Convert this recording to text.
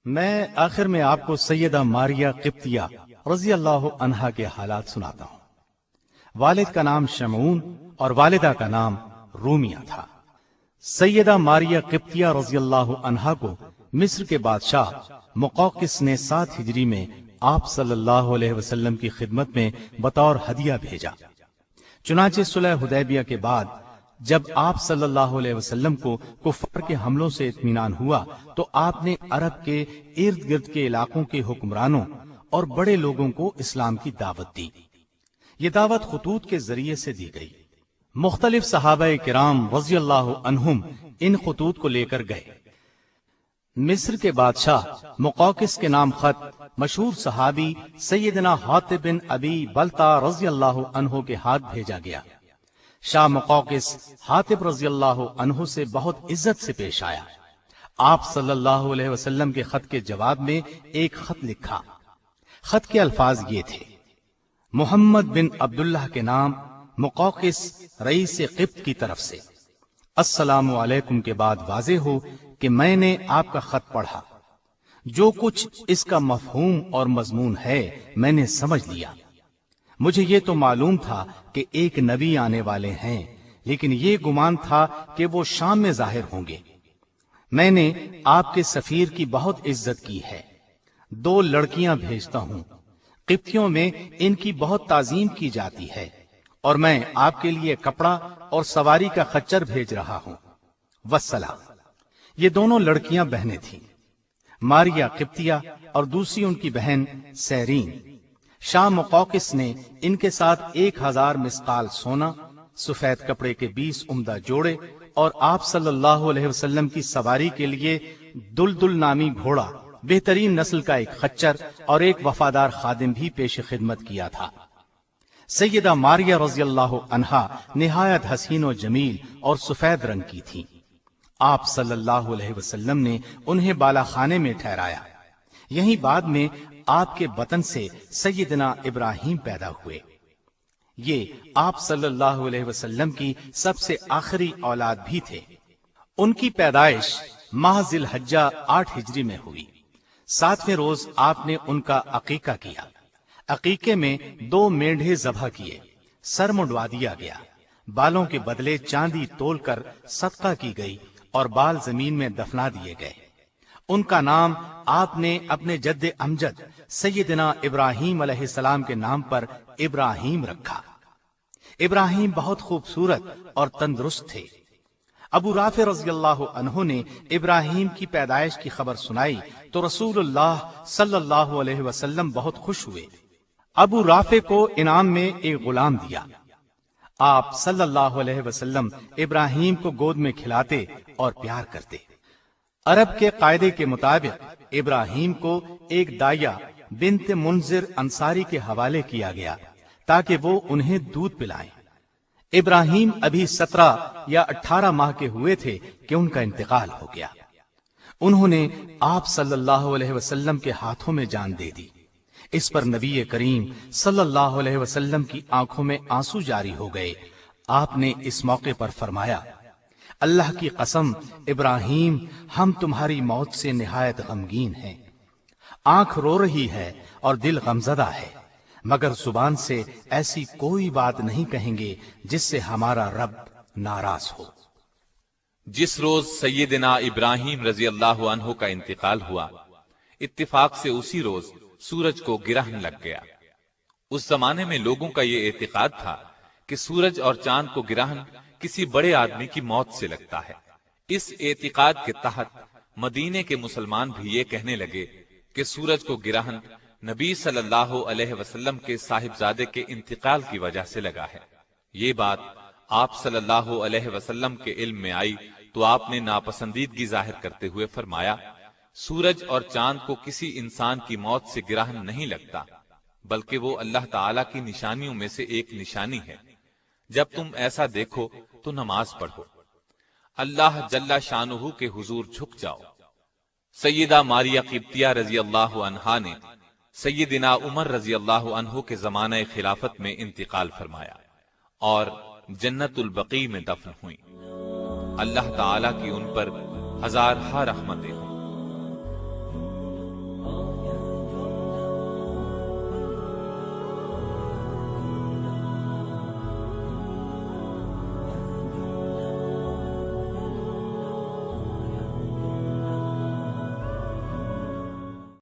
میں آخر میں آپ کو سیدہ ماریہ قبطیہ رضی اللہ عنہا کے حالات سناتا ہوں۔ والد کا نام شمعون اور والدہ کا نام رومیہ تھا۔ سیدہ ماریہ قبطیہ رضی اللہ عنہا کو مصر کے بادشاہ مقوقس نے 7 ہجری میں آپ صلی اللہ علیہ وسلم کی خدمت میں بطور ہدیہ بھیجا۔ چنانچہ صلح حدیبیہ کے بعد جب آپ صلی اللہ علیہ وسلم کو کفار کے حملوں سے اطمینان ہوا تو آپ نے عرب کے ارد گرد کے علاقوں کے حکمرانوں اور بڑے لوگوں کو اسلام کی دعوت دی۔ یہ دعوت خطوط کے ذریعے سے دی گئی۔ مختلف صحابہ کرام رضی اللہ عنہم ان خطوط کو لے کر گئے۔ مصر کے بادشاہ مقوقس کے نام خط مشہور صحابی سیدنا حاطب بن ابی بلتا رضی اللہ عنہ کے ہاتھ بھیجا گیا۔ شاہ مقوقس حاطب رضی اللہ عنہ سے بہت عزت سے پیش آیا۔ آپ صلی اللہ علیہ وسلم کے خط کے جواب میں ایک خط لکھا۔ خط کے الفاظ یہ تھے: محمد بن عبداللہ کے نام مقوقس رئیس قبط کی طرف سے، السلام علیکم کے بعد واضح ہو کہ میں نے آپ کا خط پڑھا۔ جو کچھ اس کا مفہوم اور مضمون ہے میں نے سمجھ لیا۔ مجھے یہ تو معلوم تھا کہ ایک نبی آنے والے ہیں، لیکن یہ گمان تھا کہ وہ شام میں ظاہر ہوں گے۔ میں نے آپ کے سفیر کی بہت عزت کی ہے۔ 2 لڑکیاں بھیجتا ہوں۔ قبطیوں میں ان کی بہت تعظیم کی جاتی ہے، اور میں آپ کے لیے کپڑا اور سواری کا خچر بھیج رہا ہوں۔ والسلام۔ یہ دونوں لڑکیاں بہنیں تھیں، ماریہ قبطیہ اور دوسری ان کی بہن سیرین۔ شاہ مقوقس نے ان کے ساتھ 1000 مسقال سونا، سفید کپڑے کے 20 عمدہ جوڑے اور آپ صلی اللہ علیہ وسلم کی سواری کے لیے دلدل نامی گھوڑا، بہترین نسل کا ایک خچر اور ایک وفادار خادم بھی پیش خدمت کیا تھا۔ سیدہ ماریہ رضی اللہ عنہا نہایت حسین و جمیل اور سفید رنگ کی تھی۔ آپ صلی اللہ علیہ وسلم نے انہیں بالا خانے میں ٹھہرایا۔ یہیں بعد میں آپ کے بطن سے سیدنا ابراہیم پیدا ہوئے۔ یہ آپ صلی اللہ علیہ وسلم کی سب سے آخری اولاد بھی تھے۔ ان کی پیدائش ماہ ذی الحجہ 8 ہجری میں ہوئی۔ 7ویں روز آپ نے ان کا عقیقہ کیا۔ عقیقے میں 2 مینڈھے ذبح کیے، سر منڈوا دیا گیا، بالوں کے بدلے چاندی تول کر صدقہ کی گئی اور بال زمین میں دفنا دیے گئے۔ ان کا نام آپ نے اپنے جد امجد سیدنا ابراہیم علیہ السلام کے نام پر ابراہیم رکھا۔ ابراہیم بہت خوبصورت اور تندرست تھے۔ ابو رافع رضی اللہ عنہ نے ابراہیم کی پیدائش کی خبر سنائی تو رسول اللہ صلی اللہ علیہ وسلم بہت خوش ہوئے۔ ابو رافع کو انعام میں ایک غلام دیا۔ آپ صلی اللہ علیہ وسلم ابراہیم کو گود میں کھلاتے اور پیار کرتے۔ عرب کے قاعدے کے مطابق ابراہیم کو ایک دائیا بنت منذر انصاری کے حوالے کیا گیا تاکہ وہ انہیں دودھ پلائیں۔ ابراہیم ابھی 17 یا 18 ماہ کے ہوئے تھے کہ ان کا انتقال ہو گیا۔ انہوں نے آپ صلی اللہ علیہ وسلم کے ہاتھوں میں جان دے دی۔ اس پر نبی کریم صلی اللہ علیہ وسلم کی آنکھوں میں آنسو جاری ہو گئے۔ آپ نے اس موقع پر فرمایا: اللہ کی قسم ابراہیم، ہم تمہاری موت سے نہایت غمگین ہیں۔ آنکھ رو رہی ہے اور دل غمزدہ ہے، مگر زبان سے ایسی کوئی بات نہیں کہیں گے جس سے ہمارا رب ناراض ہو۔ جس روز سیدنا ابراہیم رضی اللہ عنہ کا انتقال ہوا، اتفاق سے اسی روز سورج کو گرہن لگ گیا۔ اس زمانے میں لوگوں کا یہ اعتقاد تھا کہ سورج اور چاند کو گرہن کسی بڑے آدمی کی موت سے لگتا ہے۔ اس اعتقاد کے تحت مدینے کے مسلمان بھی یہ کہنے لگے کہ سورج کو گرہن نبی صلی اللہ علیہ وسلم کے صاحبزادے کے انتقال کی وجہ سے لگا ہے۔ یہ بات آپ صلی اللہ علیہ وسلم کے علم میں آئی تو آپ نے ناپسندیدگی ظاہر کرتے ہوئے فرمایا: سورج اور چاند کو کسی انسان کی موت سے گرہن نہیں لگتا، بلکہ وہ اللہ تعالی کی نشانیوں میں سے ایک نشانی ہے۔ جب تم ایسا دیکھو تو نماز پڑھو، اللہ جل شانہ کے حضور جھک جاؤ۔ سیدہ ماریہ قبطیہ رضی اللہ عنہا نے سیدنا عمر رضی اللہ عنہ کے زمانہ خلافت میں انتقال فرمایا اور جنت البقیع میں دفن ہوئیں۔ اللہ تعالی کی ان پر ہزارہا رحمتیں ہوں۔